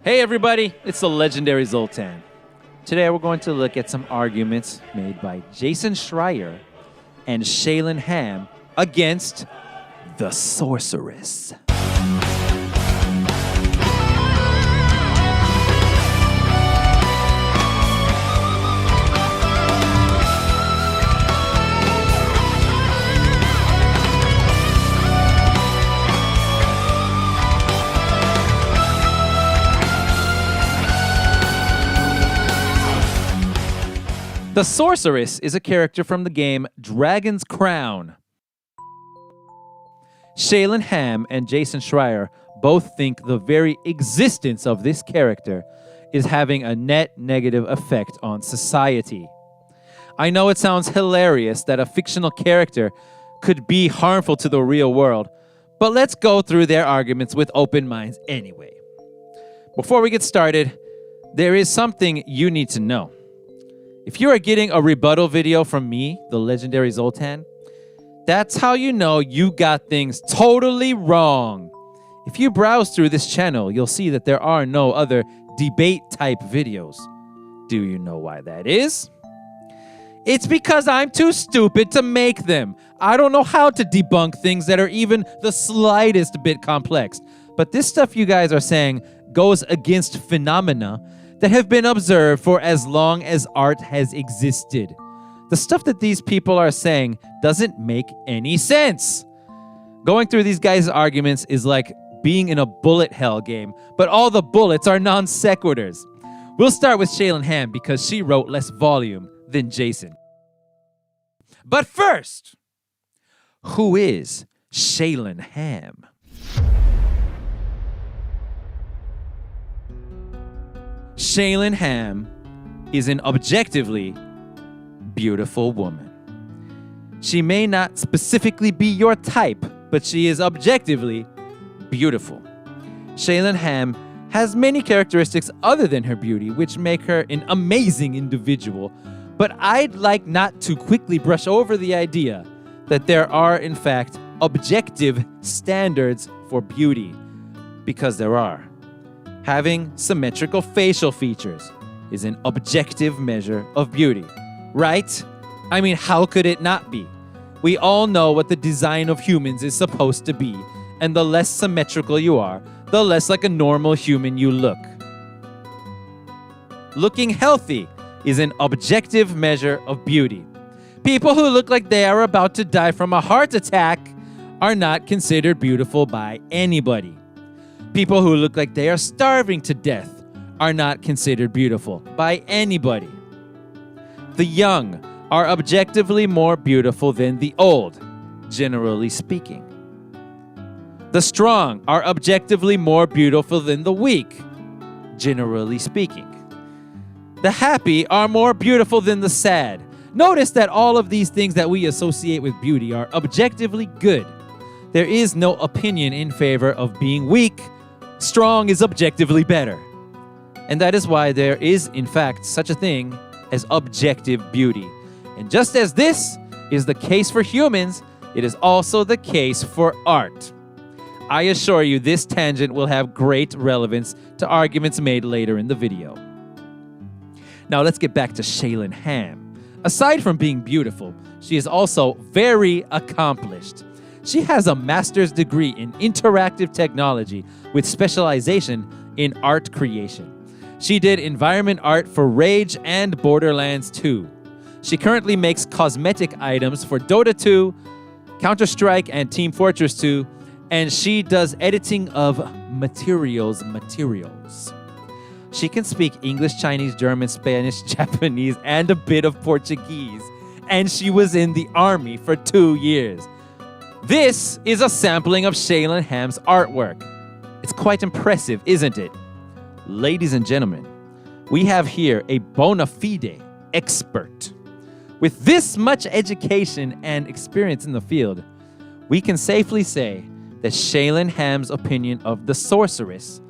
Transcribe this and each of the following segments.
Hey everybody, it's the legendary Zoltan. Today we're going to look at some arguments made by Jason Schreier and Shaylyn Ham against the Sorceress. The Sorceress is a character from the game Dragon's Crown. Shaylyn Ham and Jason Schreier both think the very existence of this character is having a net negative effect on society. I know it sounds hilarious that a fictional character could be harmful to the real world, but let's go through their arguments with open minds anyway. Before we get started, there is something you need to know. If you are getting a rebuttal video from me, the legendary Zoltan, that's how you know you got things totally wrong. If you browse through this channel, you'll see that there are no other debate-type videos. Do you know why that is? It's because I'm too stupid to make them. I don't know how to debunk things that are even the slightest bit complex. But this stuff you guys are saying goes against phenomena that have been observed for as long as art has existed. The stuff that these people are saying doesn't make any sense. Going through these guys' arguments is like being in a bullet hell game, but all the bullets are non sequiturs. We'll start with Shaylyn Ham because she wrote less volume than Jason. But first, who is Shaylyn Ham? Shaylyn Ham is an objectively beautiful woman. She may not specifically be your type, but she is objectively beautiful. Shaylyn Ham has many characteristics other than her beauty, which make her an amazing individual. But I'd like not to quickly brush over the idea that there are, in fact, objective standards for beauty, because there are. Having symmetrical facial features is an objective measure of beauty, right? I mean, how could it not be? We all know what the design of humans is supposed to be, and the less symmetrical you are, the less like a normal human you look. Looking healthy is an objective measure of beauty. People who look like they are about to die from a heart attack are not considered beautiful by anybody. People who look like they are starving to death are not considered beautiful by anybody. The young are objectively more beautiful than the old, generally speaking. The strong are objectively more beautiful than the weak, generally speaking. The happy are more beautiful than the sad. Notice that all of these things that we associate with beauty are objectively good. There is no opinion in favor of being weak. Strong is objectively better. And that is why there is, in fact, such a thing as objective beauty. And just as this is the case for humans, it is also the case for art. I assure you this tangent will have great relevance to arguments made later in the video. Now let's get back to Shaylyn Ham. Aside from being beautiful, she is also very accomplished. She has a master's degree in interactive technology with specialization in art creation. She did environment art for Rage and Borderlands 2. She currently makes cosmetic items for Dota 2, Counter-Strike, and Team Fortress 2, and she does editing of materials. She can speak English, Chinese, German, Spanish, Japanese, and a bit of Portuguese, and she was in the army for 2 years. This is a sampling of Shaylyn Ham's artwork. It's quite impressive, isn't it? Ladies and gentlemen, we have here a bona fide expert. With this much education and experience in the field, we can safely say that Shaylyn Ham's opinion of the Sorceress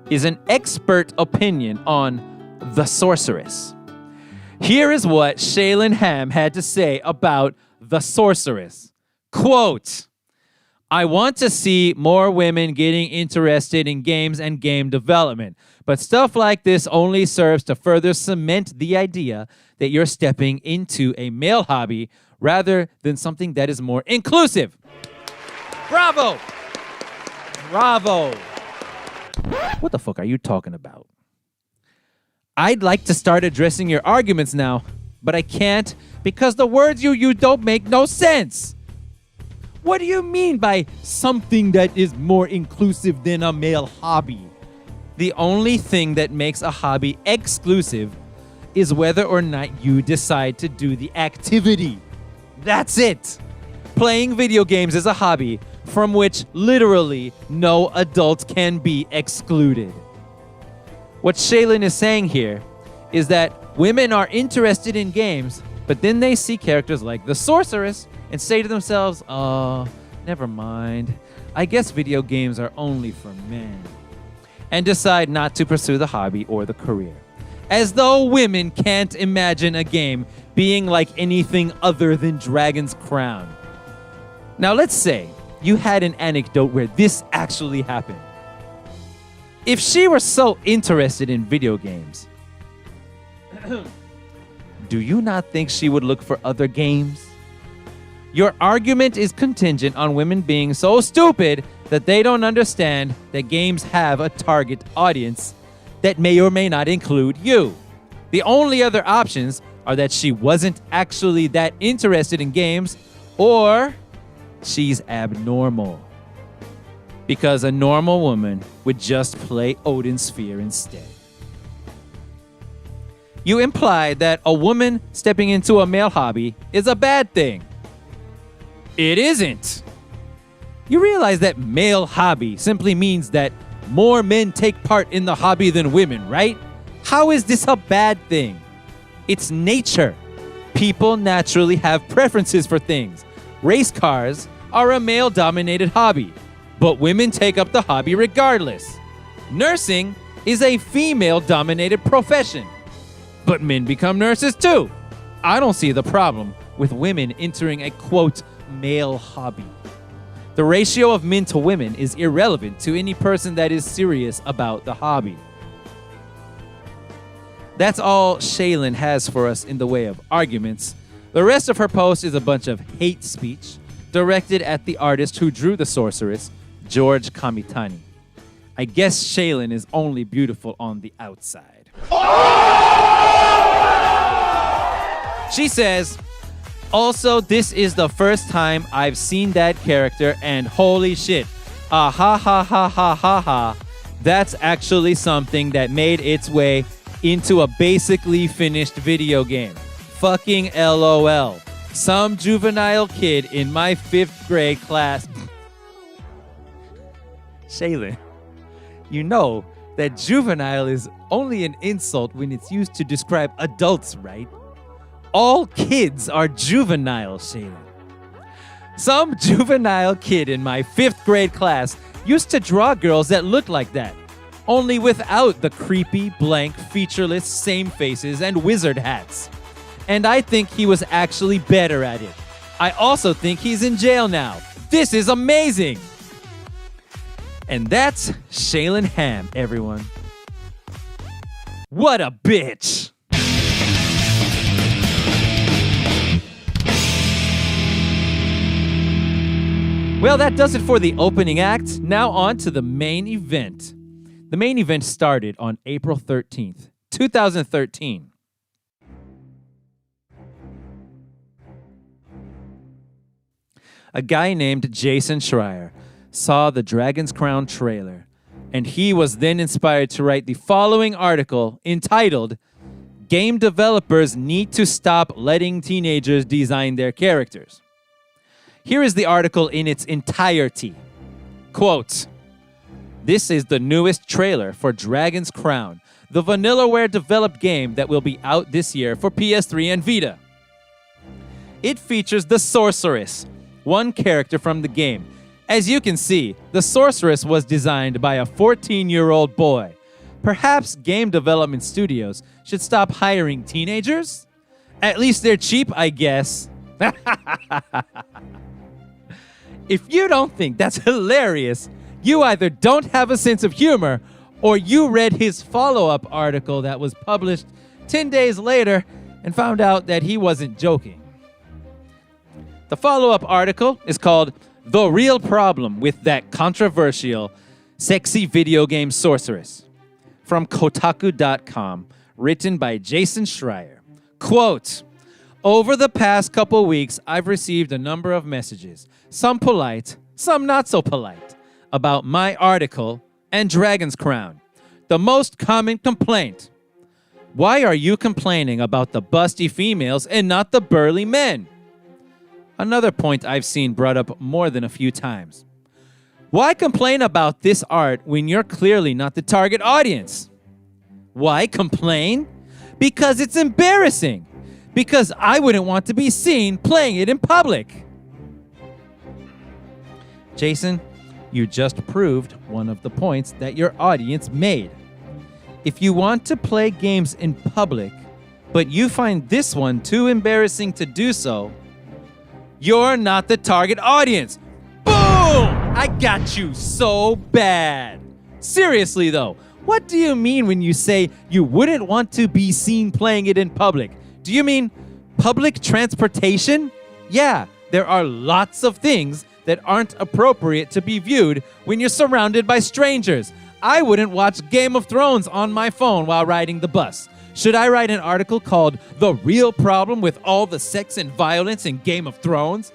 is an expert opinion on the Sorceress. Here is what Shaylyn Ham had to say about the Sorceress. Quote, I want to see more women getting interested in games and game development, but stuff like this only serves to further cement the idea that you're stepping into a male hobby rather than something that is more inclusive. Bravo! Bravo! What the fuck are you talking about? I'd like to start addressing your arguments now, but I can't because the words you use don't make no sense. What do you mean by something that is more inclusive than a male hobby? The only thing that makes a hobby exclusive is whether or not you decide to do the activity. That's it. Playing video games is a hobby from which literally no adult can be excluded. What Shaylyn is saying here is that women are interested in games, but then they see characters like the Sorceress and say to themselves, oh, never mind. I guess video games are only for men. And decide not to pursue the hobby or the career. As though women can't imagine a game being like anything other than Dragon's Crown. Now let's say you had an anecdote where this actually happened. If she were so interested in video games, do you not think she would look for other games? Your argument is contingent on women being so stupid that they don't understand that games have a target audience that may or may not include you. The only other options are that she wasn't actually that interested in games, or she's abnormal. Because a normal woman would just play Odin Sphere instead. You implied that a woman stepping into a male hobby is a bad thing. It isn't. You realize that male hobby simply means that more men take part in the hobby than women, right? How is this a bad thing? It's nature. People naturally have preferences for things. Race cars are a male-dominated hobby, but women take up the hobby regardless. Nursing is a female-dominated profession, but men become nurses too. I don't see the problem with women entering a, quote, male hobby. The ratio of men to women is irrelevant to any person that is serious about the hobby. That's all Shaylyn has for us in the way of arguments. The rest of her post is a bunch of hate speech directed at the artist who drew the Sorceress, George Kamitani. I guess Shaylyn is only beautiful on the outside. She says, also, this is the first time I've seen that character, and holy shit. Ha ha ha ha ha ha. That's actually something that made its way into a basically finished video game. Fucking LOL. Some juvenile kid in my 5th grade class. Shaylyn, you know that juvenile is only an insult when it's used to describe adults, right? All kids are juvenile, Shaylyn. Some juvenile kid in my 5th grade class used to draw girls that looked like that, only without the creepy, blank, featureless, same faces and wizard hats. And I think he was actually better at it. I also think he's in jail now. This is amazing! And that's Shaylyn Ham, everyone. What a bitch! Well, that does it for the opening act. Now on to the main event. The main event started on April 13th, 2013. A guy named Jason Schreier saw the Dragon's Crown trailer, and he was then inspired to write the following article entitled, Game Developers Need to Stop Letting Teenagers Design Their Characters. Here is the article in its entirety. Quote, this is the newest trailer for Dragon's Crown, the Vanillaware developed game that will be out this year for PS3 and Vita. It features the Sorceress, one character from the game. As you can see, the Sorceress was designed by a 14-year-old boy. Perhaps game development studios should stop hiring teenagers? At least they're cheap, I guess. If you don't think that's hilarious, you either don't have a sense of humor or you read his follow-up article that was published 10 days later and found out that he wasn't joking. The follow-up article is called The Real Problem with That Controversial Sexy Video Game Sorceress from Kotaku.com, written by Jason Schreier. Quote, over the past couple weeks, I've received a number of messages, some polite, some not so polite, about my article and Dragon's Crown. The most common complaint: why are you complaining about the busty females and not the burly men? Another point I've seen brought up more than a few times. Why complain about this art when you're clearly not the target audience? Why complain? Because it's embarrassing. Because I wouldn't want to be seen playing it in public. Jason, you just proved one of the points that your audience made. If you want to play games in public, but you find this one too embarrassing to do so, you're not the target audience. Boom! I got you so bad. Seriously though, what do you mean when you say you wouldn't want to be seen playing it in public? Do you mean public transportation? Yeah, there are lots of things that aren't appropriate to be viewed when you're surrounded by strangers. I wouldn't watch Game of Thrones on my phone while riding the bus. Should I write an article called The Real Problem with All the Sex and Violence in Game of Thrones?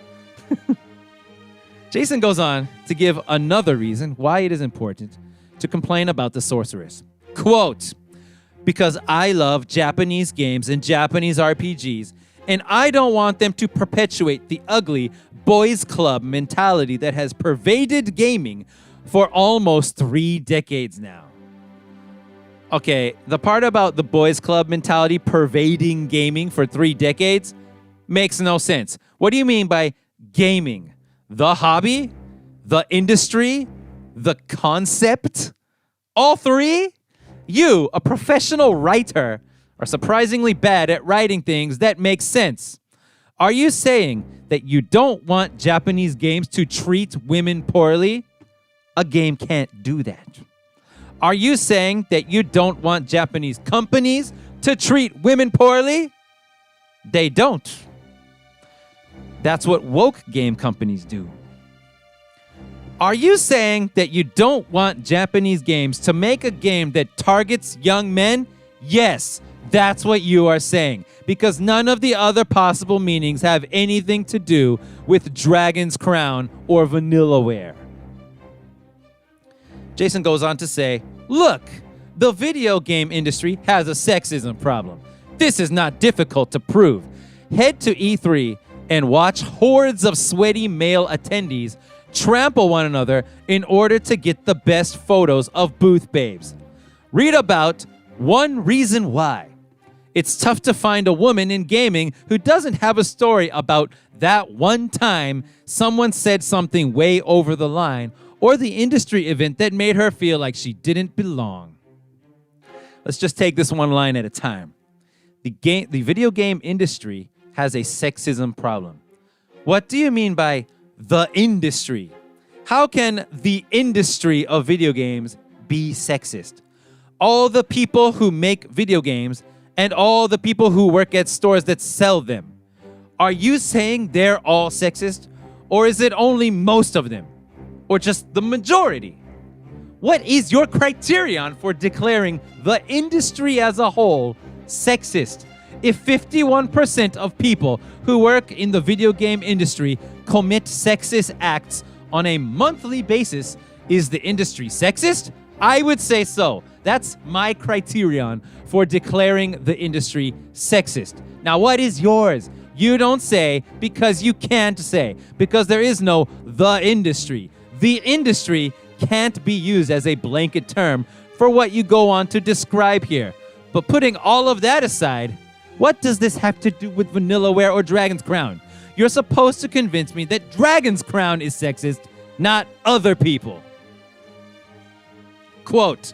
Jason goes on to give another reason why it is important to complain about the Sorceress. Quote, because I love Japanese games and Japanese RPGs, and I don't want them to perpetuate the ugly boys club mentality that has pervaded gaming for almost 3 decades now. Okay, the part about the boys club mentality pervading gaming for 3 decades makes no sense. What do you mean by gaming? The hobby? The industry? The concept? All 3? You, a professional writer, are surprisingly bad at writing things that make sense. Are you saying that you don't want Japanese games to treat women poorly? A game can't do that. Are you saying that you don't want Japanese companies to treat women poorly? They don't. That's what woke game companies do. Are you saying that you don't want Japanese games to make a game that targets young men? Yes, that's what you are saying, because none of the other possible meanings have anything to do with Dragon's Crown or Vanillaware. Jason goes on to say, look, the video game industry has a sexism problem. This is not difficult to prove. Head to E3 and watch hordes of sweaty male attendees trample one another in order to get the best photos of booth babes. Read about one reason why. It's tough to find a woman in gaming who doesn't have a story about that one time someone said something way over the line or the industry event that made her feel like she didn't belong. Let's just take this one line at a time. The video game industry has a sexism problem. What do you mean by the industry? How can the industry of video games be sexist? All the people who make video games and all the people who work at stores that sell them. Are you saying they're all sexist? Or is it only most of them? Or just the majority? What is your criterion for declaring the industry as a whole sexist? If 51% of people who work in the video game industry commit sexist acts on a monthly basis, is the industry sexist? I would say so. That's my criterion for declaring the industry sexist. Now, what is yours? You don't say because you can't say, because there is no the industry. The industry can't be used as a blanket term for what you go on to describe here. But putting all of that aside, what does this have to do with Vanillaware or Dragon's Crown? You're supposed to convince me that Dragon's Crown is sexist, not other people. Quote,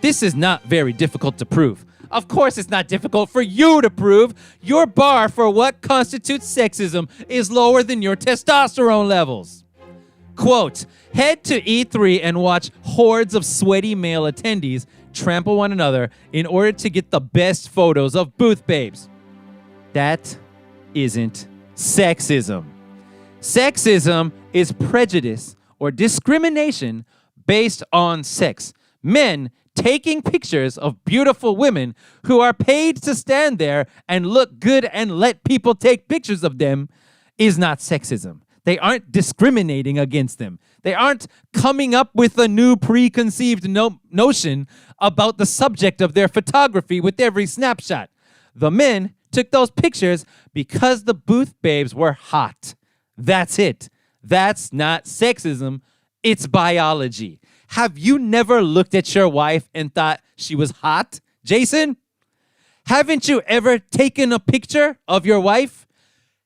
this is not very difficult to prove. Of course it's not difficult for you to prove. Your bar for what constitutes sexism is lower than your testosterone levels. Quote, head to E3 and watch hordes of sweaty male attendees trample one another in order to get the best photos of booth babes. That isn't sexism. Sexism is prejudice or discrimination based on sex. Men taking pictures of beautiful women who are paid to stand there and look good and let people take pictures of them is not sexism. They aren't discriminating against them. They aren't coming up with a new preconceived notion about the subject of their photography with every snapshot. The men took those pictures because the booth babes were hot. That's it. That's not sexism. It's biology. Have you never looked at your wife and thought she was hot, Jason? Haven't you ever taken a picture of your wife?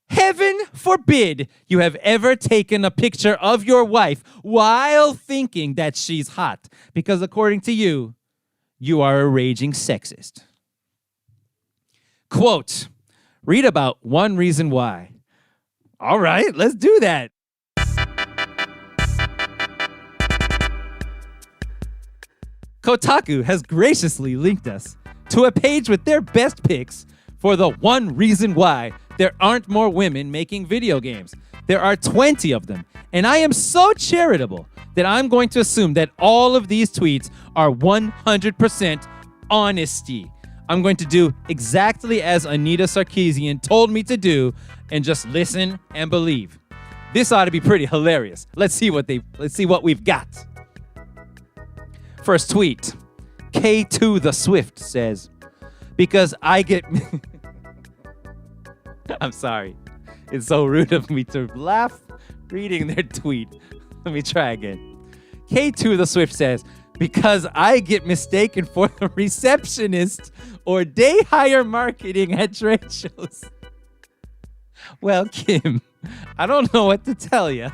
Heaven forbid you have ever taken a picture of your wife while thinking that she's hot, because according to you, you are a raging sexist. Quote, read about one reason why. All right, let's do that. Kotaku has graciously linked us to a page with their best picks for the one reason why there aren't more women making video games. There are 20 of them, and I am so charitable that I'm going to assume that all of these tweets are 100% honesty. I'm going to do exactly as Anita Sarkeesian told me to do and just listen and believe. This ought to be pretty hilarious. Let's see what we've got. First tweet, K2 the Swift says, because I get... I'm sorry. It's so rude of me to laugh reading their tweet. Let me try again. K2 the Swift says, because I get mistaken for a receptionist or day hire marketing at trade shows. Well, Kim, I don't know what to tell you,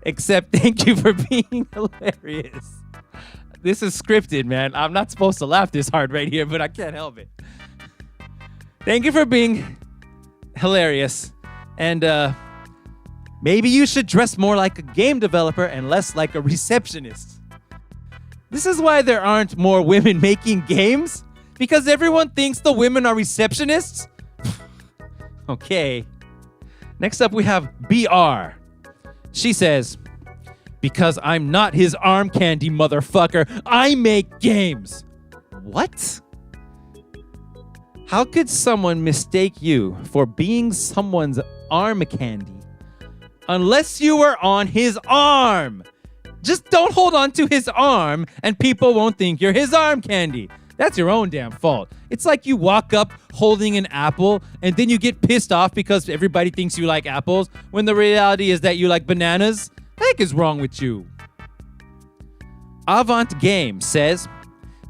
except thank you for being hilarious. This is scripted, man. I'm not supposed to laugh this hard right here, but I can't help it. Thank you for being hilarious. And maybe you should dress more like a game developer and less like a receptionist. This is why there aren't more women making games? Because everyone thinks the women are receptionists? Okay. Next up, we have BR. She says, because I'm not his arm candy, motherfucker. I make games. What? How could someone mistake you for being someone's arm candy? Unless you were on his arm. Just don't hold on to his arm and people won't think you're his arm candy. That's your own damn fault. It's like you walk up holding an apple and then you get pissed off because everybody thinks you like apples when the reality is that you like bananas. What the heck is wrong with you? Avant Game says,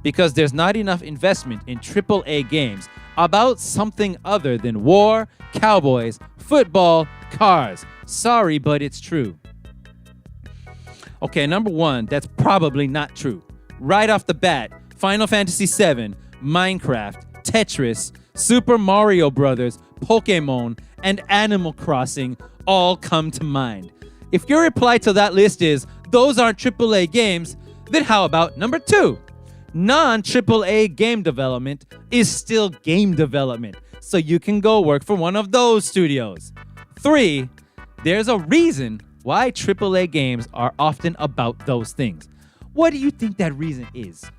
because there's not enough investment in AAA games about something other than war, cowboys, football, cars. Sorry, but it's true. Okay, number one, that's probably not true. Right off the bat, Final Fantasy VII, Minecraft, Tetris, Super Mario Brothers, Pokemon, and Animal Crossing all come to mind. If your reply to that list is, those aren't AAA games, then how about number two? Non-AAA game development is still game development, so you can go work for one of those studios. 3, there's a reason why AAA games are often about those things. What do you think that reason is?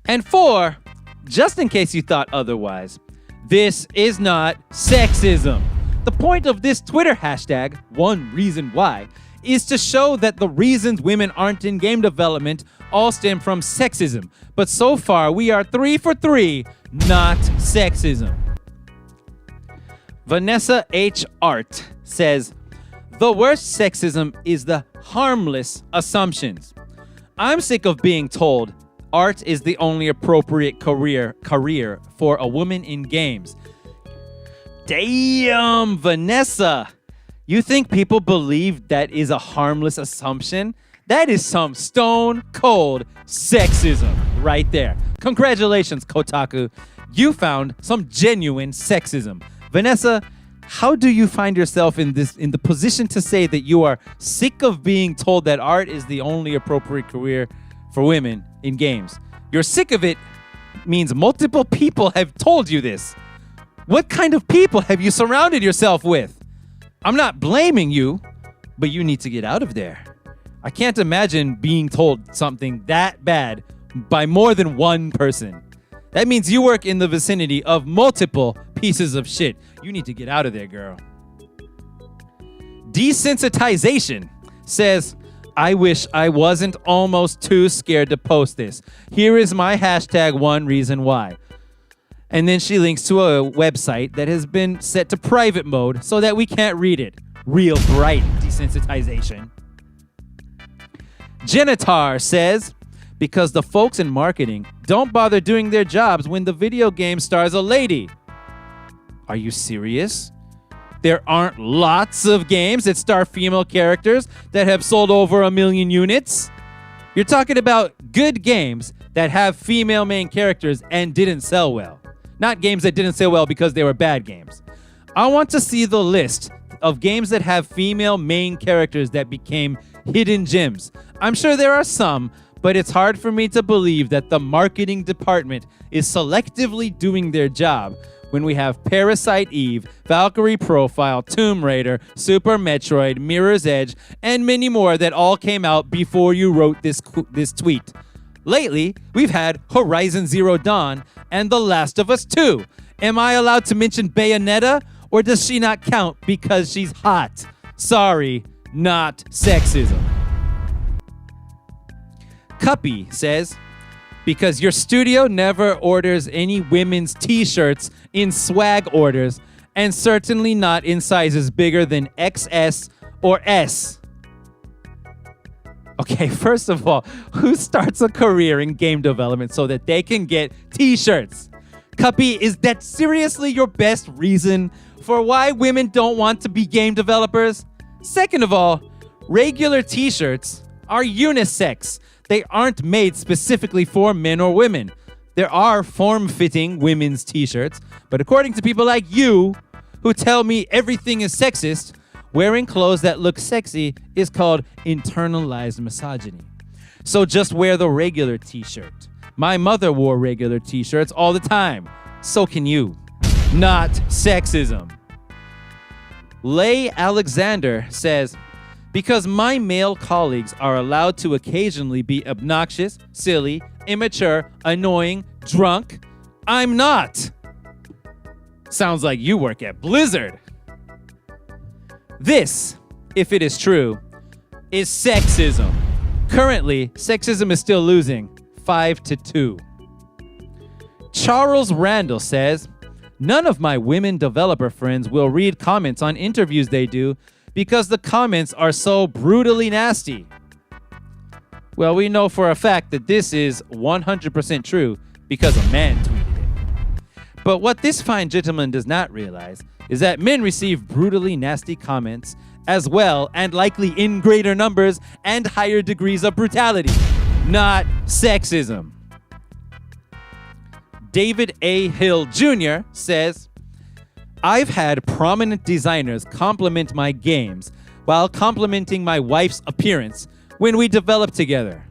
And 4, just in case you thought otherwise, this is not sexism. The point of this Twitter hashtag, one reason why, is to show that the reasons women aren't in game development all stem from sexism. But so far, we are 3 for 3, not sexism. Vanessa H. Art says, the worst sexism is the harmless assumptions. I'm sick of being told art is the only appropriate career for a woman in games. Damn, Vanessa. You think people believe that is a harmless assumption? That is some stone cold sexism right there. Congratulations, Kotaku. You found some genuine sexism. Vanessa, How do you find yourself in the position to say that you are sick of being told that art is the only appropriate career for women in games? You're sick of it means multiple people have told you this. What kind of people have you surrounded yourself with? I'm not blaming you, but you need to get out of there. I can't imagine being told something that bad by more than one person. That means you work in the vicinity of multiple pieces of shit. You need to get out of there, girl. Desensitization says, I wish I wasn't almost too scared to post this. Here is my hashtag one reason why. And then she links to a website that has been set to private mode so that we can't read it. Real bright desensitization. Genitar says, because the folks in marketing don't bother doing their jobs when the video game stars a lady. Are you serious? There aren't lots of games that star female characters that have sold over 1 million units. You're talking about good games that have female main characters and didn't sell well. Not games that didn't sell well because they were bad games. I want to see the list of games that have female main characters that became hidden gems. I'm sure there are some, but it's hard for me to believe that the marketing department is selectively doing their job when we have Parasite Eve, Valkyrie Profile, Tomb Raider, Super Metroid, Mirror's Edge, and many more that all came out before you wrote this tweet. Lately, we've had Horizon Zero Dawn and The Last of Us 2. Am I allowed to mention Bayonetta, or does she not count because she's hot? Sorry, not sexism. Cuppy says, because your studio never orders any women's t-shirts in swag orders, and certainly not in sizes bigger than XS or S. Okay, first of all, who starts a career in game development so that they can get t-shirts? Cuppy, is that seriously your best reason for why women don't want to be game developers? Second of all, regular t-shirts are unisex. They aren't made specifically for men or women. There are form-fitting women's t-shirts, but according to people like you, who tell me everything is sexist, wearing clothes that look sexy is called internalized misogyny. So just wear the regular t-shirt. My mother wore regular t-shirts all the time. So can you. Not sexism. Leigh Alexander says, because my male colleagues are allowed to occasionally be obnoxious, silly, immature, annoying, drunk, I'm not. Sounds like you work at Blizzard. This, if it is true, is sexism. Currently, sexism is still losing 5-2. Charles Randall says, none of my women developer friends will read comments on interviews they do because the comments are so brutally nasty. Well, we know for a fact that this is 100% true because a man tweeted it. But what this fine gentleman does not realize is that men receive brutally nasty comments as well, and likely in greater numbers and higher degrees of brutality. Not sexism. David A. Hill Jr. says, I've had prominent designers compliment my games while complimenting my wife's appearance when we developed together.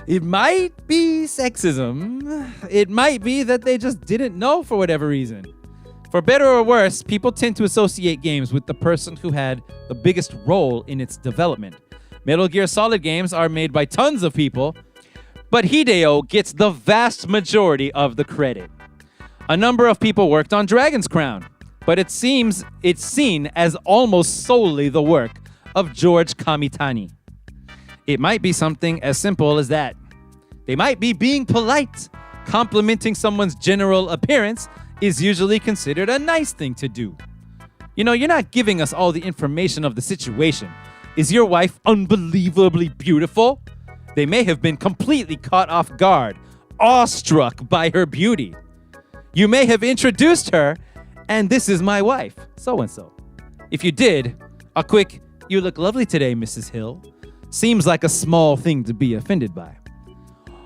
It might be sexism. It might be that they just didn't know for whatever reason. For better or worse, people tend to associate games with the person who had the biggest role in its development. Metal Gear Solid games are made by tons of people, but Hideo gets the vast majority of the credit. A number of people worked on Dragon's Crown, but it seems it's seen as almost solely the work of George Kamitani. It might be something as simple as that. They might be being polite. Complimenting someone's general appearance is usually considered a nice thing to do. You know, you're not giving us all the information of the situation. Is your wife unbelievably beautiful? They may have been completely caught off guard, awestruck by her beauty. You may have introduced her, and this is my wife, so-and-so. If you did, a quick, you look lovely today, Mrs. Hill, seems like a small thing to be offended by.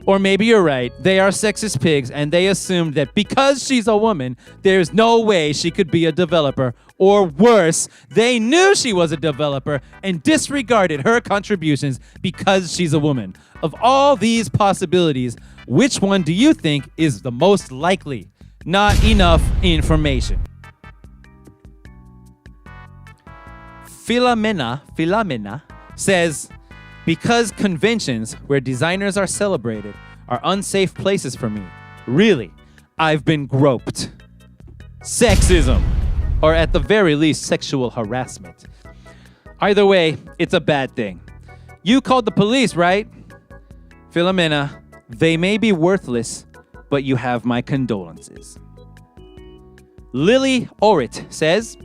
Or maybe you're right, they are sexist pigs and they assumed that because she's a woman, there's no way she could be a developer. Or worse, they knew she was a developer and disregarded her contributions because she's a woman. Of all these possibilities, which one do you think is the most likely? Not enough information. Philomena says, because conventions where designers are celebrated are unsafe places for me. Really, I've been groped. Sexism, or at the very least, sexual harassment. Either way, it's a bad thing. You called the police, right? Philomena, they may be worthless, but you have my condolences. Lily Orit says,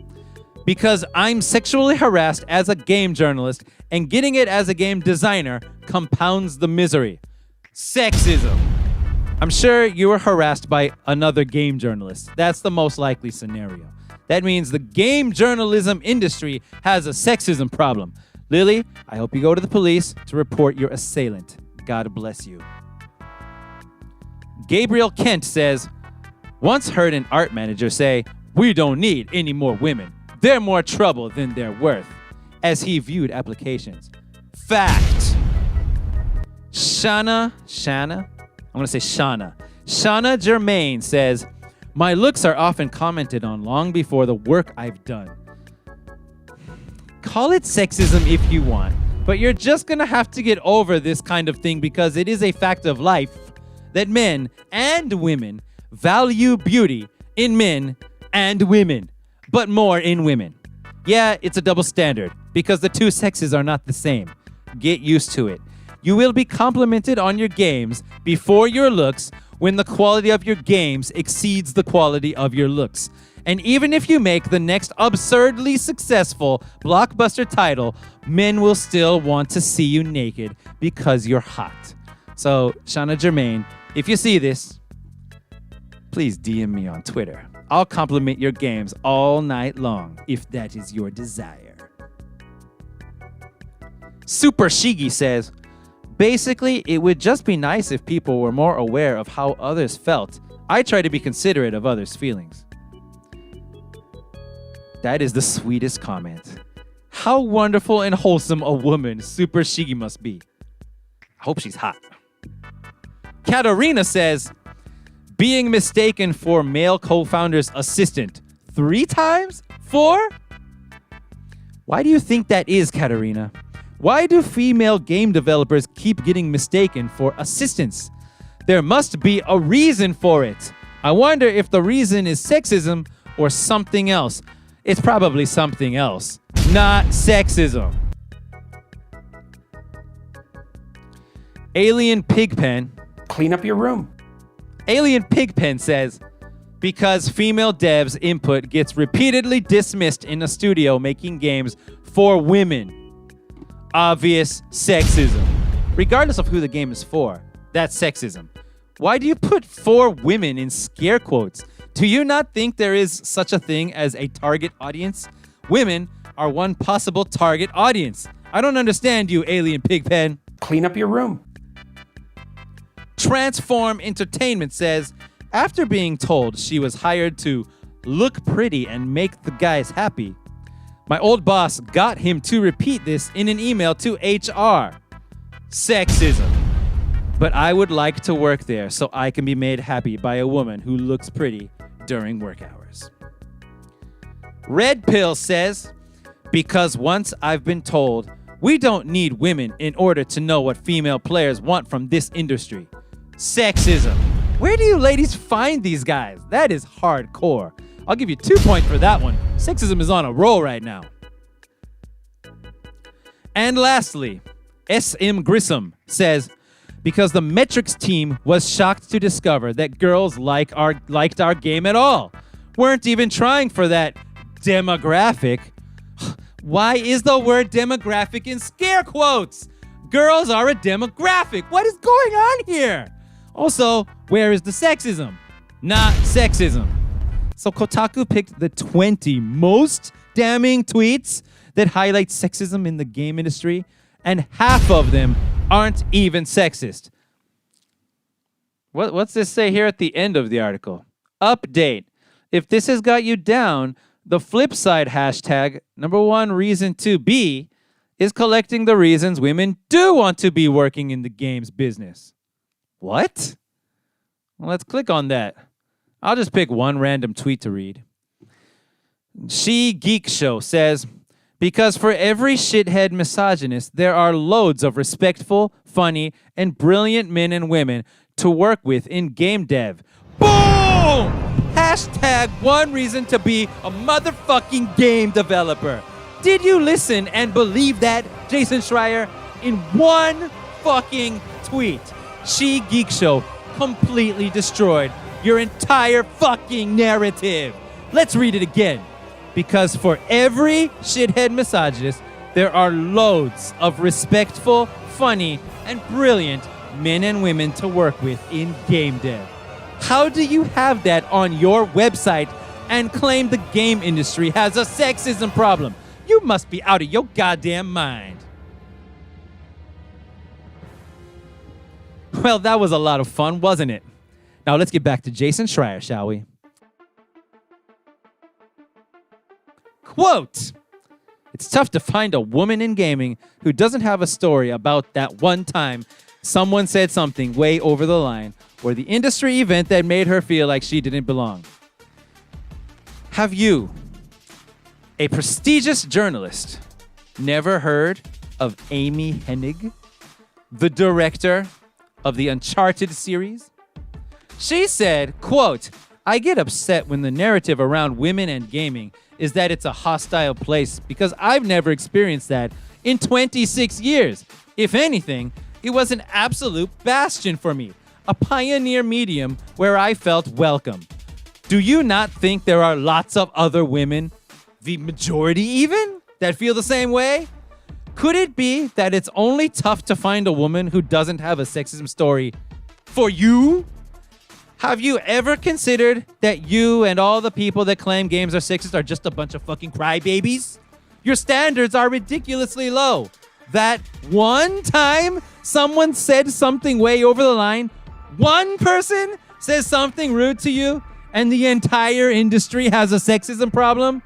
because I'm sexually harassed as a game journalist and getting it as a game designer compounds the misery. Sexism. I'm sure you were harassed by another game journalist. That's the most likely scenario. That means the game journalism industry has a sexism problem. Lily, I hope you go to the police to report your assailant. God bless you. Gabriel Kent says, once heard an art manager say, we don't need any more women. They're more trouble than they're worth, as he viewed applications. Fact. Shana Germain says, my looks are often commented on long before the work I've done. Call it sexism if you want, but you're just gonna have to get over this kind of thing because it is a fact of life that men and women value beauty in men and women, but more in women. Yeah, it's a double standard because the two sexes are not the same. Get used to it. You will be complimented on your games before your looks when the quality of your games exceeds the quality of your looks. And even if you make the next absurdly successful blockbuster title, men will still want to see you naked because you're hot. So, Shana Germain, if you see this, please DM me on Twitter. I'll compliment your games all night long if that is your desire. Super Shigi says, basically, it would just be nice if people were more aware of how others felt. I try to be considerate of others' feelings. That is the sweetest comment. How wonderful and wholesome a woman Super Shigi must be. I hope she's hot. Katarina says, being mistaken for male co-founder's assistant 3 times? 4? Why do you think that is, Katarina? Why do female game developers keep getting mistaken for assistants? There must be a reason for it. I wonder if the reason is sexism or something else. It's probably something else, not sexism. Alien Pigpen. Clean up your room. Alien Pigpen says, because female devs' input gets repeatedly dismissed in a studio making games for women. Obvious sexism. Regardless of who the game is for, that's sexism. Why do you put 4 women in scare quotes? Do you not think there is such a thing as a target audience? Women are one possible target audience. I don't understand you, Alien Pigpen. Clean up your room. Transform Entertainment says, after being told she was hired to look pretty and make the guys happy, my old boss got him to repeat this in an email to HR. Sexism. But I would like to work there so I can be made happy by a woman who looks pretty during work hours. Red Pill says, because once I've been told we don't need women in order to know what female players want from this industry. Sexism. Where do you ladies find these guys? That is hardcore. I'll give you 2 points for that one. Sexism is on a roll right now. And lastly, SM Grissom says, because the Metrics team was shocked to discover that girls liked our game at all. Weren't even trying for that demographic. Why is the word demographic in scare quotes? Girls are a demographic. What is going on here? Also, where is the sexism? Not sexism. So Kotaku picked the 20 most damning tweets that highlight sexism in the game industry, and half of them aren't even sexist. What's this say here at the end of the article? Update. If this has got you down, the flip side hashtag, number one reason to be, is collecting the reasons women do want to be working in the games business. What? Well, let's click on that. I'll just pick one random tweet to read. She Geek Show says, because for every shithead misogynist, there are loads of respectful, funny, and brilliant men and women to work with in game dev. Boom! Hashtag one reason to be a motherfucking game developer. Did you listen and believe that, Jason Schreier? In one fucking tweet, She Geek Show completely destroyed your entire fucking narrative. Let's read it again. Because for every shithead misogynist, there are loads of respectful, funny, and brilliant men and women to work with in game dev. How do you have that on your website and claim the game industry has a sexism problem? You must be out of your goddamn mind. Well, that was a lot of fun, wasn't it? Now let's get back to Jason Schreier, shall we? Quote, it's tough to find a woman in gaming who doesn't have a story about that one time someone said something way over the line or the industry event that made her feel like she didn't belong. Have you, a prestigious journalist, never heard of Amy Hennig, the director of the Uncharted series? She said, quote, I get upset when the narrative around women and gaming is that it's a hostile place because I've never experienced that in 26 years. If anything, it was an absolute bastion for me, a pioneer medium where I felt welcome. Do you not think there are lots of other women, the majority even, that feel the same way? Could it be that it's only tough to find a woman who doesn't have a sexism story for you? Have you ever considered that you and all the people that claim games are sexist are just a bunch of fucking crybabies? Your standards are ridiculously low. That one time someone said something way over the line, one person says something rude to you, and the entire industry has a sexism problem?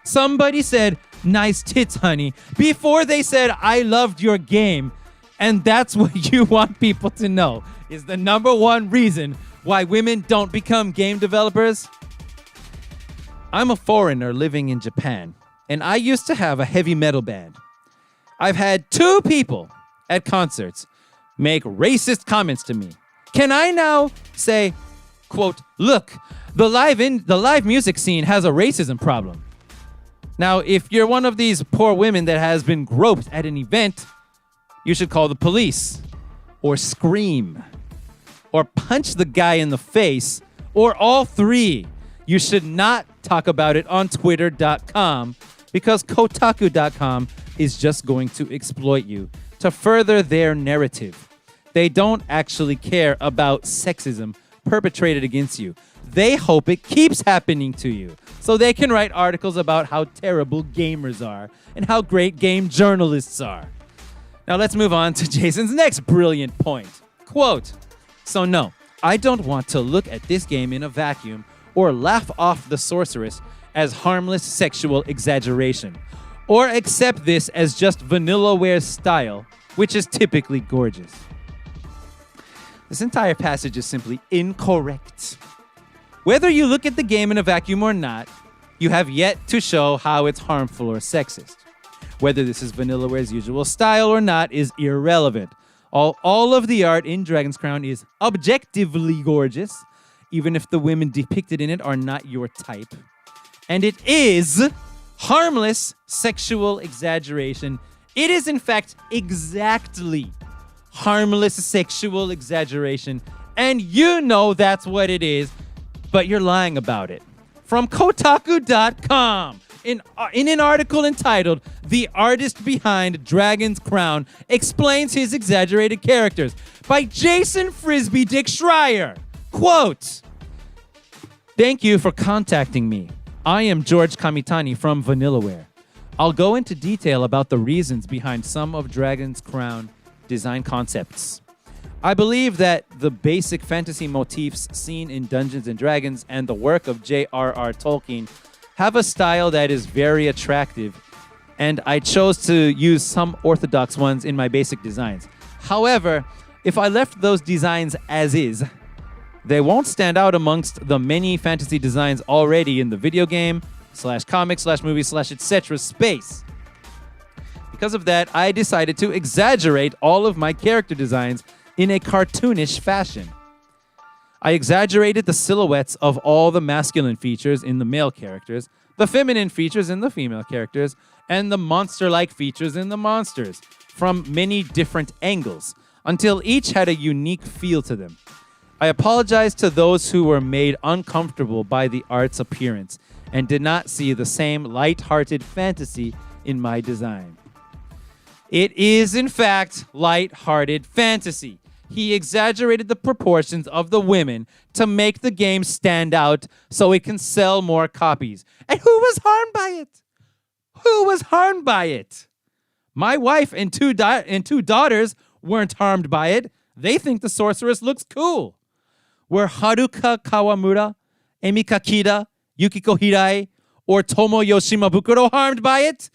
Somebody said, nice tits, honey, before they said, I loved your game. And that's what you want people to know is the number one reason why women don't become game developers? I'm a foreigner living in Japan, and I used to have a heavy metal band. I've had 2 people at concerts make racist comments to me. Can I now say, quote, look, the live music scene has a racism problem? Now, if you're one of these poor women that has been groped at an event, you should call the police, or scream, or punch the guy in the face, or all 3. You should not talk about it on Twitter.com because Kotaku.com is just going to exploit you to further their narrative. They don't actually care about sexism perpetrated against you. They hope it keeps happening to you so they can write articles about how terrible gamers are and how great game journalists are. Now let's move on to Jason's next brilliant point. Quote, so no, I don't want to look at this game in a vacuum or laugh off the Sorceress as harmless sexual exaggeration, or accept this as just Vanillaware style, which is typically gorgeous. This entire passage is simply incorrect. Whether you look at the game in a vacuum or not, you have yet to show how it's harmful or sexist. Whether this is Vanillaware's usual style or not is irrelevant. All of the art in Dragon's Crown is objectively gorgeous, even if the women depicted in it are not your type. And it is harmless sexual exaggeration. It is, in fact, exactly harmless sexual exaggeration. And you know that's what it is, but you're lying about it. From Kotaku.com, in an article entitled, The Artist Behind Dragon's Crown Explains His Exaggerated Characters by Jason Frisbee Dick Schreier. Quote, thank you for contacting me. I am George Kamitani from Vanillaware. I'll go into detail about the reasons behind some of Dragon's Crown design concepts. I believe that the basic fantasy motifs seen in Dungeons and Dragons and the work of J.R.R. Tolkien have a style that is very attractive, and I chose to use some orthodox ones in my basic designs. However, if I left those designs as is, they won't stand out amongst the many fantasy designs already in the video game /comic /movie /etc. space. Because of that, I decided to exaggerate all of my character designs in a cartoonish fashion. I exaggerated the silhouettes of all the masculine features in the male characters, the feminine features in the female characters, and the monster-like features in the monsters from many different angles, until each had a unique feel to them. I apologize to those who were made uncomfortable by the art's appearance and did not see the same light-hearted fantasy in my design. It is, in fact, light-hearted fantasy. He exaggerated the proportions of the women to make the game stand out so it can sell more copies. And who was harmed by it? Who was harmed by it? My wife and two daughters weren't harmed by it. They think the sorceress looks cool. Were Haruka Kawamura, Emika Kida, Yukiko Hirai, or Tomoyo Shimabukuro harmed by it?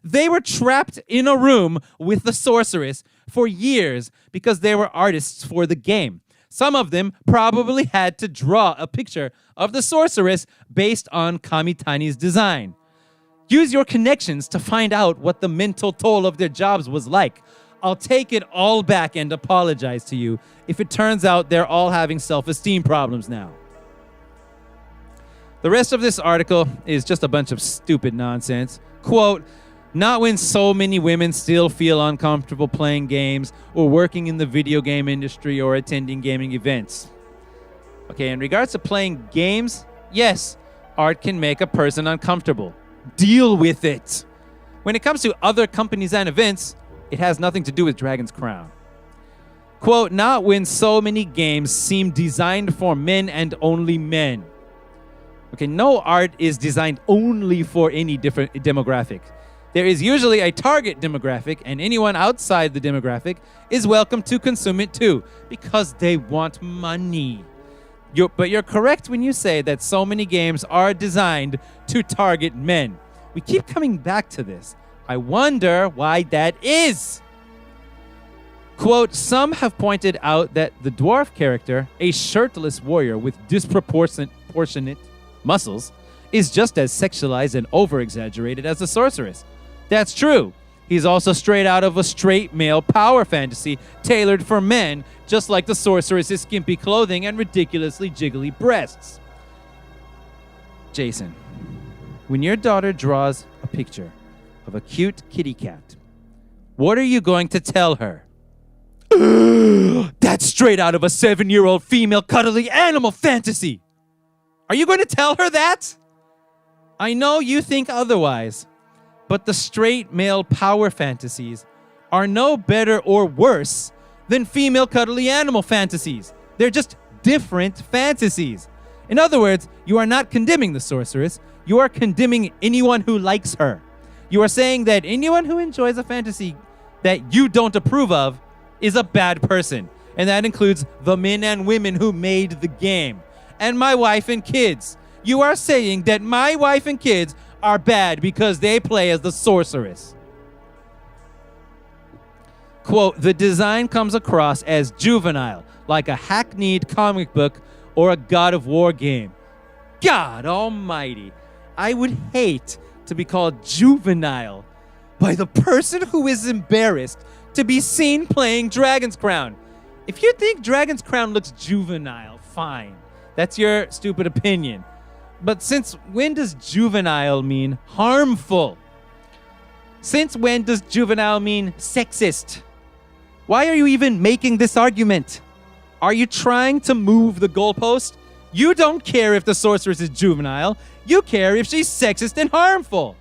They were trapped in a room with the sorceress for years because they were artists for the game. Some of them probably had to draw a picture of the sorceress based on Kamitani's design. Use your connections to find out what the mental toll of their jobs was like. I'll take it all back and apologize to you if it turns out they're all having self-esteem problems now. The rest of this article is just a bunch of stupid nonsense. Quote, not when so many women still feel uncomfortable playing games or working in the video game industry or attending gaming events. Okay, in regards to playing games, yes, art can make a person uncomfortable. Deal with it. When it comes to other companies and events, it has nothing to do with Dragon's Crown. Quote, not when so many games seem designed for men and only men. Okay, no art is designed only for any different demographic. There is usually a target demographic, and anyone outside the demographic is welcome to consume it too, because they want money. But you're correct when you say that so many games are designed to target men. We keep coming back to this. I wonder why that is. Quote, some have pointed out that the dwarf character, a shirtless warrior with disproportionate muscles, is just as sexualized and over-exaggerated as the sorceress. That's true. He's also straight out of a straight male power fantasy tailored for men, just like the sorceress's skimpy clothing and ridiculously jiggly breasts. Jason, when your daughter draws a picture of a cute kitty cat, what are you going to tell her? That's straight out of a 7-year-old female cuddly animal fantasy. Are you going to tell her that? I know you think otherwise, but the straight male power fantasies are no better or worse than female cuddly animal fantasies. They're just different fantasies. In other words, you are not condemning the sorceress. You are condemning anyone who likes her. You are saying that anyone who enjoys a fantasy that you don't approve of is a bad person. And that includes the men and women who made the game. And my wife and kids. You are saying that my wife and kids are bad because they play as the sorceress. Quote, the design comes across as juvenile, like a hackneyed comic book or a God of War game. God almighty, I would hate to be called juvenile by the person who is embarrassed to be seen playing Dragon's Crown. If you think Dragon's Crown looks juvenile, fine. That's your stupid opinion. But since when does juvenile mean harmful? Since when does juvenile mean sexist? Why are you even making this argument? Are you trying to move the goalpost? You don't care if the sorceress is juvenile. You care if she's sexist and harmful.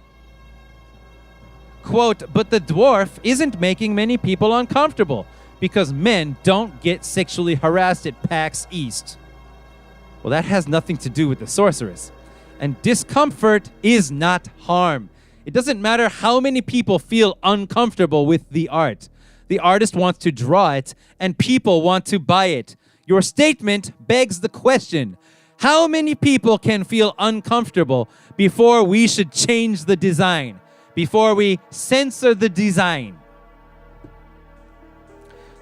Quote, but the dwarf isn't making many people uncomfortable because men don't get sexually harassed at PAX East. Well, that has nothing to do with the sorceress. And discomfort is not harm. It doesn't matter how many people feel uncomfortable with the art. The artist wants to draw it, and people want to buy it. Your statement begs the question, how many people can feel uncomfortable before we should change the design, before we censor the design?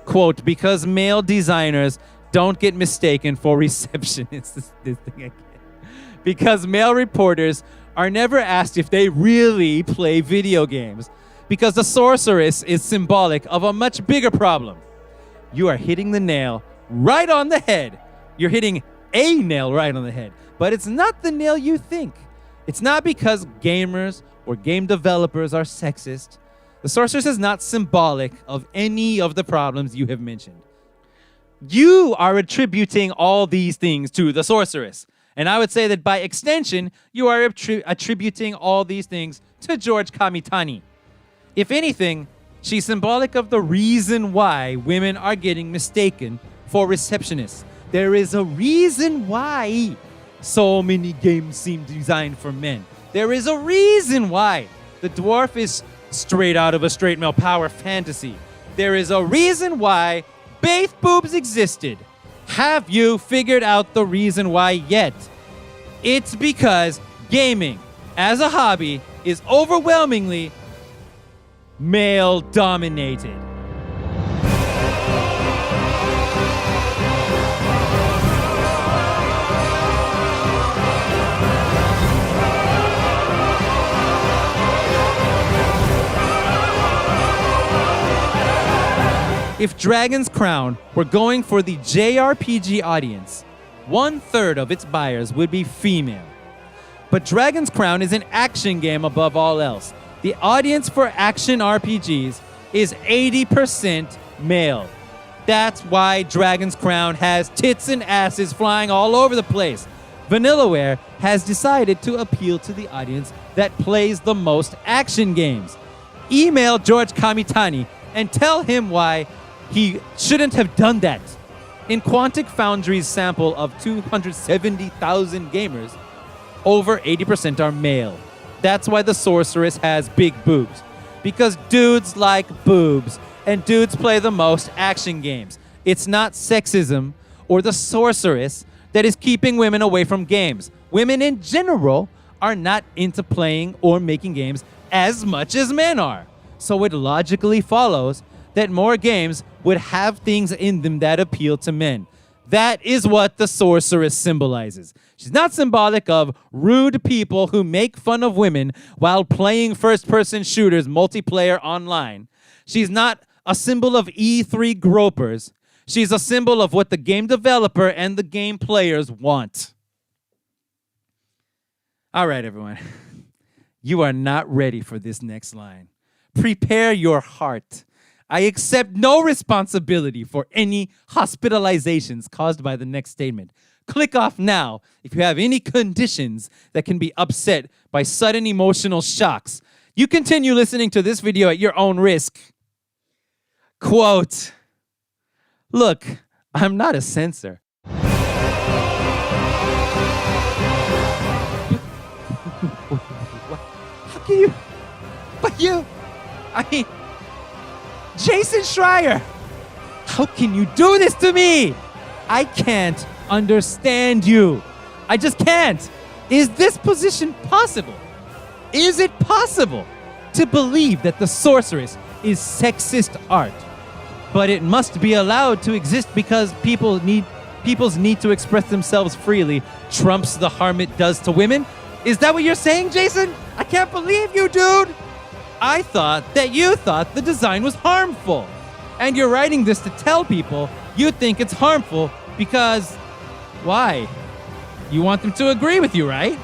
Quote, because male designers don't get mistaken for receptionists. This thing again. Because male reporters are never asked if they really play video games. Because the sorceress is symbolic of a much bigger problem. You are hitting the nail right on the head. You're hitting a nail right on the head. But it's not the nail you think. It's not because gamers or game developers are sexist. The sorceress is not symbolic of any of the problems you have mentioned. You are attributing all these things to the sorceress. And I would say that by extension, you are attributing all these things to George Kamitani. If anything, she's symbolic of the reason why women are getting mistaken for receptionists. There is a reason why so many games seem designed for men. There is a reason why the dwarf is straight out of a straight male power fantasy. There is a reason why Bath boobs existed. Have you figured out the reason why yet? It's because gaming as a hobby is overwhelmingly male dominated. If Dragon's Crown were going for the JRPG audience, 1/3 of its buyers would be female. But Dragon's Crown is an action game above all else. The audience for action RPGs is 80% male. That's why Dragon's Crown has tits and asses flying all over the place. Vanillaware has decided to appeal to the audience that plays the most action games. Email George Kamitani and tell him why he shouldn't have done that. In Quantic Foundry's sample of 270,000 gamers, over 80% are male. That's why the sorceress has big boobs. Because dudes like boobs, and dudes play the most action games. It's not sexism or the sorceress that is keeping women away from games. Women in general are not into playing or making games as much as men are. So it logically follows that more games would have things in them that appeal to men. That is what the sorceress symbolizes. She's not symbolic of rude people who make fun of women while playing first-person shooters multiplayer online. She's not a symbol of E3 gropers. She's a symbol of what the game developer and the game players want. All right, everyone. You are not ready for this next line. Prepare your heart. I accept no responsibility for any hospitalizations caused by the next statement. Click off now if you have any conditions that can be upset by sudden emotional shocks. You continue listening to this video at your own risk. Quote, look, I'm not a censor. How can you? But you, I mean, Jason Schreier, how can you do this to me? I can't understand you. I just can't. Is this position possible? Is it possible to believe that the sorceress is sexist art? But it must be allowed to exist because people's need to express themselves freely trumps the harm it does to women? Is that what you're saying, Jason? I can't believe you, dude. I thought that you thought the design was harmful. And you're writing this to tell people you think it's harmful because, why? You want them to agree with you, right?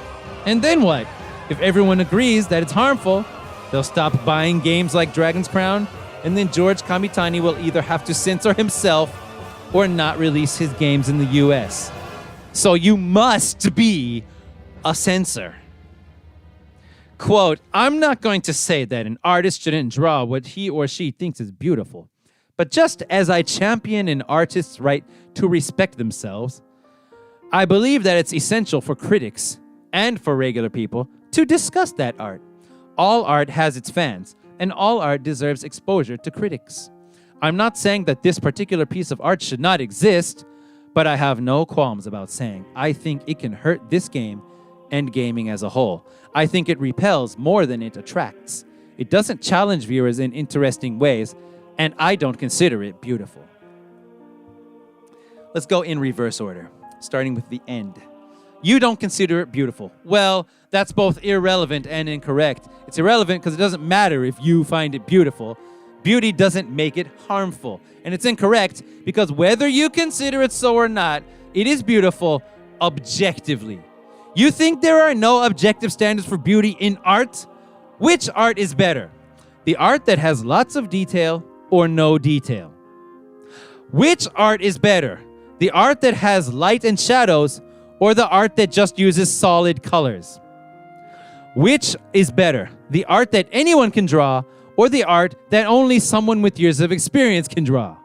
And then what? If everyone agrees that it's harmful, they'll stop buying games like Dragon's Crown, and then George Kamitani will either have to censor himself or not release his games in the US. So you must be a censor. Quote, I'm not going to say that an artist shouldn't draw what he or she thinks is beautiful. But just as I champion an artist's right to respect themselves, I believe that it's essential for critics and for regular people to discuss that art. All art has its fans, and all art deserves exposure to critics. I'm not saying that this particular piece of art should not exist, but I have no qualms about saying I think it can hurt this game and gaming as a whole. I think it repels more than it attracts. It doesn't challenge viewers in interesting ways, and I don't consider it beautiful. Let's go in reverse order, starting with the end. You don't consider it beautiful. Well, that's both irrelevant and incorrect. It's irrelevant because it doesn't matter if you find it beautiful. Beauty doesn't make it harmful. And it's incorrect because whether you consider it so or not, it is beautiful objectively. You think there are no objective standards for beauty in art? Which art is better? The art that has lots of detail or no detail? Which art is better? The art that has light and shadows or the art that just uses solid colors? Which is better? The art that anyone can draw or the art that only someone with years of experience can draw?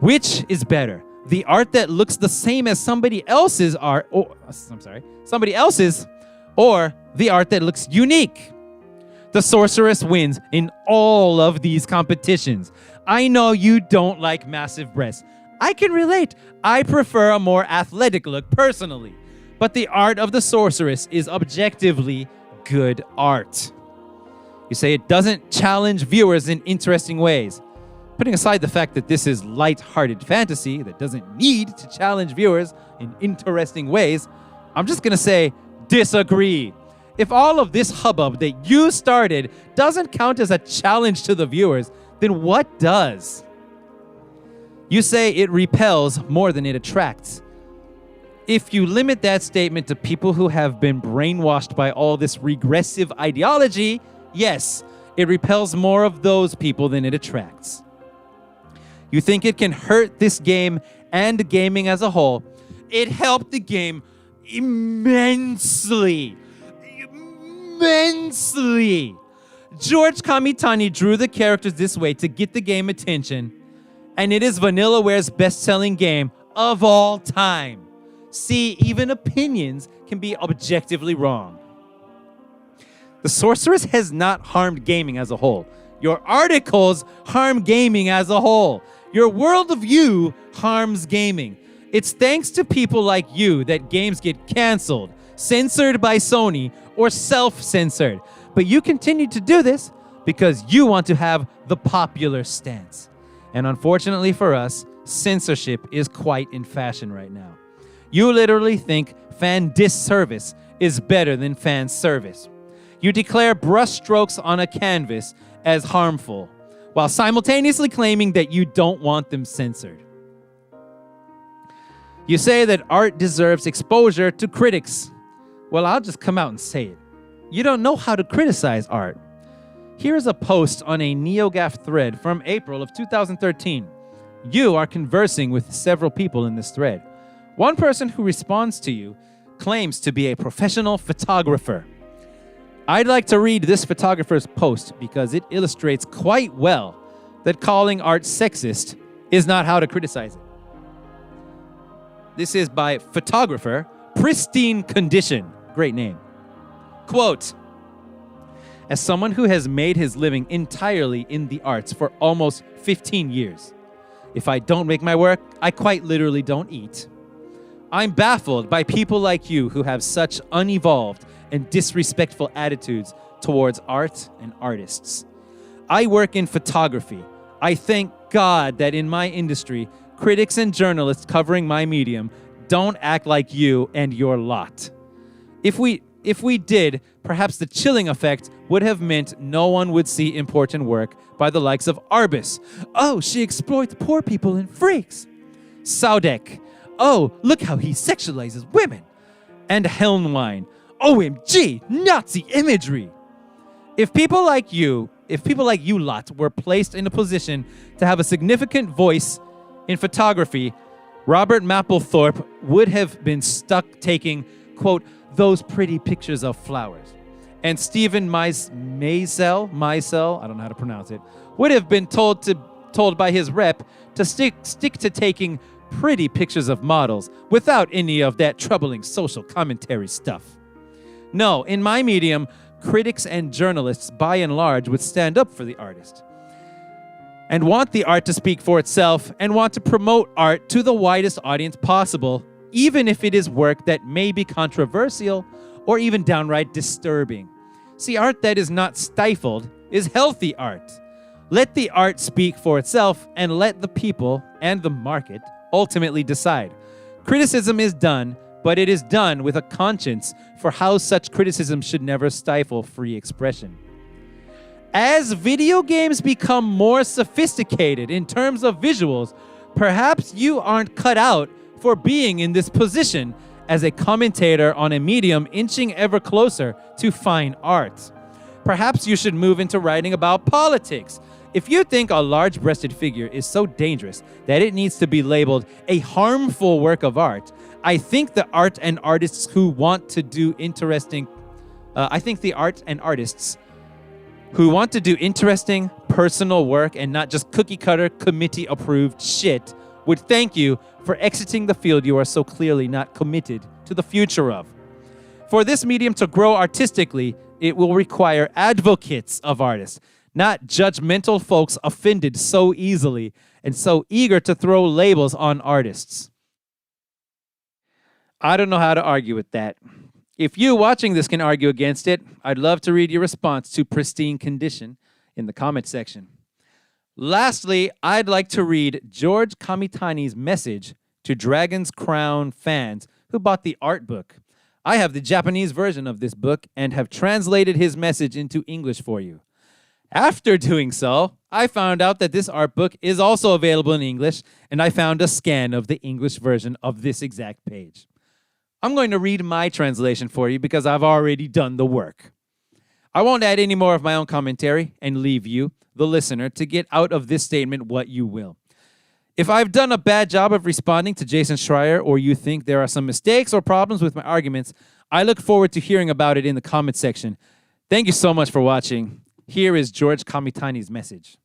Which is better? The art that looks the same as somebody else's art, or the art that looks unique? The Sorceress wins in all of these competitions. I know you don't like massive breasts. I can relate. I prefer a more athletic look personally. But the art of the Sorceress is objectively good art. You say it doesn't challenge viewers in interesting ways. Putting aside the fact that this is light-hearted fantasy that doesn't need to challenge viewers in interesting ways, I'm just going to say disagree. If all of this hubbub that you started doesn't count as a challenge to the viewers, then what does? You say it repels more than it attracts. If you limit that statement to people who have been brainwashed by all this regressive ideology, yes, it repels more of those people than it attracts. You think it can hurt this game and gaming as a whole. It helped the game immensely. Immensely. George Kamitani drew the characters this way to get the game attention, and it is Vanillaware's best-selling game of all time. See, even opinions can be objectively wrong. The Sorceress has not harmed gaming as a whole. Your articles harm gaming as a whole. Your world of you harms gaming. It's thanks to people like you that games get canceled, censored by Sony, or self-censored. But you continue to do this because you want to have the popular stance. And unfortunately for us, censorship is quite in fashion right now. You literally think fan disservice is better than fan service. You declare brushstrokes on a canvas as harmful, while simultaneously claiming that you don't want them censored. You say that art deserves exposure to critics. Well, I'll just come out and say it. You don't know how to criticize art. Here's a post on a NeoGAF thread from April of 2013. You are conversing with several people in this thread. One person who responds to you claims to be a professional photographer. I'd like to read this photographer's post because it illustrates quite well that calling art sexist is not how to criticize it. This is by photographer, Pristine Condition. Great name. Quote, as someone who has made his living entirely in the arts for almost 15 years, if I don't make my work, I quite literally don't eat. I'm baffled by people like you who have such unevolved and disrespectful attitudes towards art and artists. I work in photography. I thank God that in my industry, critics and journalists covering my medium don't act like you and your lot. If we did, perhaps the chilling effect would have meant no one would see important work by the likes of Arbus. Oh, she exploits poor people and freaks. Saudek. Oh, look how he sexualizes women. And Helmwine. OMG, Nazi imagery. If people like you lot were placed in a position to have a significant voice in photography, Robert Mapplethorpe would have been stuck taking, quote, those pretty pictures of flowers. And Stephen Meisel, I don't know how to pronounce it, would have been told by his rep to stick to taking pretty pictures of models without any of that troubling social commentary stuff. No, in my medium, critics and journalists by and large would stand up for the artist. and want the art to speak for itself and want to promote art to the widest audience possible, even if it is work that may be controversial or even downright disturbing. See, art that is not stifled is healthy art. Let the art speak for itself and let the people and the market ultimately decide. Criticism is done, but it is done with a conscience for how such criticism should never stifle free expression. As video games become more sophisticated in terms of visuals, perhaps you aren't cut out for being in this position as a commentator on a medium inching ever closer to fine art. Perhaps you should move into writing about politics. If you think a large-breasted figure is so dangerous that it needs to be labeled a harmful work of art, I think the art and artists who want to do interesting personal work and not just cookie-cutter, committee-approved shit would thank you for exiting the field you are so clearly not committed to the future of. For this medium to grow artistically, it will require advocates of artists, not judgmental folks offended so easily and so eager to throw labels on artists. I don't know how to argue with that. If you watching this can argue against it, I'd love to read your response to pristine condition in the comment section. Lastly, I'd like to read George Kamitani's message to Dragon's Crown fans who bought the art book. I have the Japanese version of this book and have translated his message into English for you. After doing so, I found out that this art book is also available in English, and I found a scan of the English version of this exact page. I'm going to read my translation for you because I've already done the work. I won't add any more of my own commentary and leave you, the listener, to get out of this statement what you will. If I've done a bad job of responding to Jason Schreier, or you think there are some mistakes or problems with my arguments, I look forward to hearing about it in the comment section. Thank you so much for watching. Here is George Kamitani's message.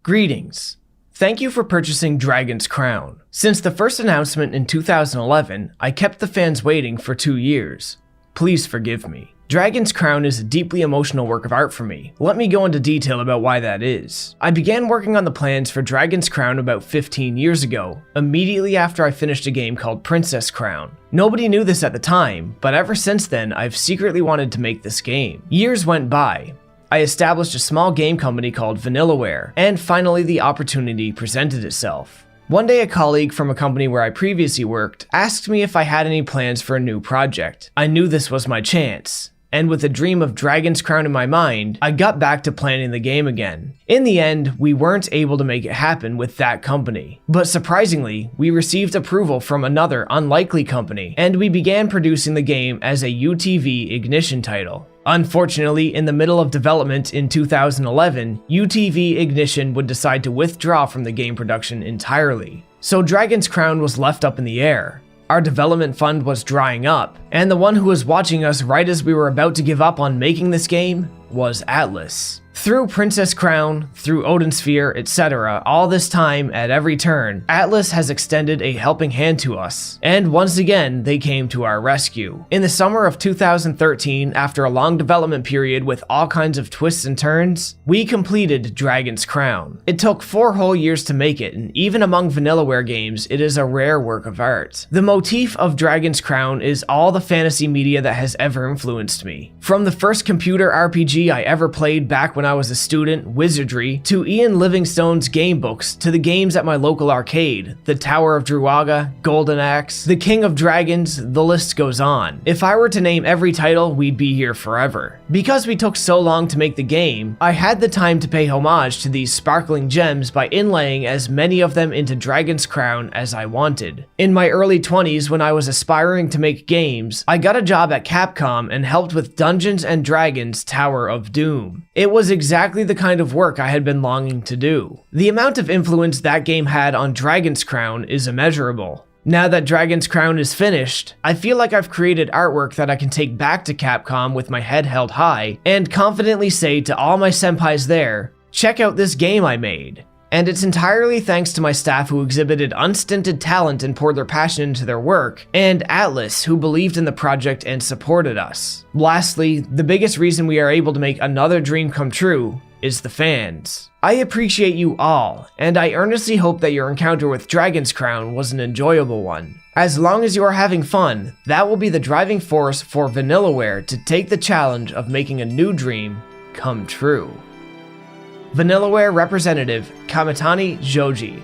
Greetings. Thank you for purchasing Dragon's Crown. Since the first announcement in 2011, I kept the fans waiting for 2 years. Please forgive me. Dragon's Crown is a deeply emotional work of art for me. Let me go into detail about why that is. I began working on the plans for Dragon's Crown about 15 years ago, immediately after I finished a game called Princess Crown. Nobody knew this at the time, but ever since then, I've secretly wanted to make this game. Years went by. I established a small game company called Vanillaware, and finally the opportunity presented itself. One day a colleague from a company where I previously worked asked me if I had any plans for a new project. I knew this was my chance, and with a dream of Dragon's Crown in my mind, I got back to planning the game again. In the end, we weren't able to make it happen with that company. But surprisingly, we received approval from another unlikely company, and we began producing the game as a UTV Ignition title. Unfortunately, in the middle of development in 2011, UTV Ignition would decide to withdraw from the game production entirely. So Dragon's Crown was left up in the air. Our development fund was drying up, and the one who was watching us right as we were about to give up on making this game was Atlus. Through Princess Crown, through Odin Sphere, etc., all this time, at every turn, Atlus has extended a helping hand to us, and once again, they came to our rescue. In the summer of 2013, after a long development period with all kinds of twists and turns, we completed Dragon's Crown. It took 4 whole years to make it, and even among Vanillaware games, it is a rare work of art. The motif of Dragon's Crown is all the fantasy media that has ever influenced me. From the first computer RPG I ever played back when I was a student, Wizardry, to Ian Livingstone's game books, to the games at my local arcade, The Tower of Druaga, Golden Axe, The King of Dragons, the list goes on. If I were to name every title, we'd be here forever. Because we took so long to make the game, I had the time to pay homage to these sparkling gems by inlaying as many of them into Dragon's Crown as I wanted. In my early 20s, when I was aspiring to make games, I got a job at Capcom and helped with Dungeons & Dragons Tower of Doom. It was exactly the kind of work I had been longing to do. The amount of influence that game had on Dragon's Crown is immeasurable. Now that Dragon's Crown is finished, I feel like I've created artwork that I can take back to Capcom with my head held high and confidently say to all my senpais there, check out this game I made. And it's entirely thanks to my staff who exhibited unstinted talent and poured their passion into their work, and Atlus who believed in the project and supported us. Lastly, the biggest reason we are able to make another dream come true is the fans. I appreciate you all, and I earnestly hope that your encounter with Dragon's Crown was an enjoyable one. As long as you are having fun, that will be the driving force for Vanillaware to take the challenge of making a new dream come true. Vanillaware representative Kamitani Joji.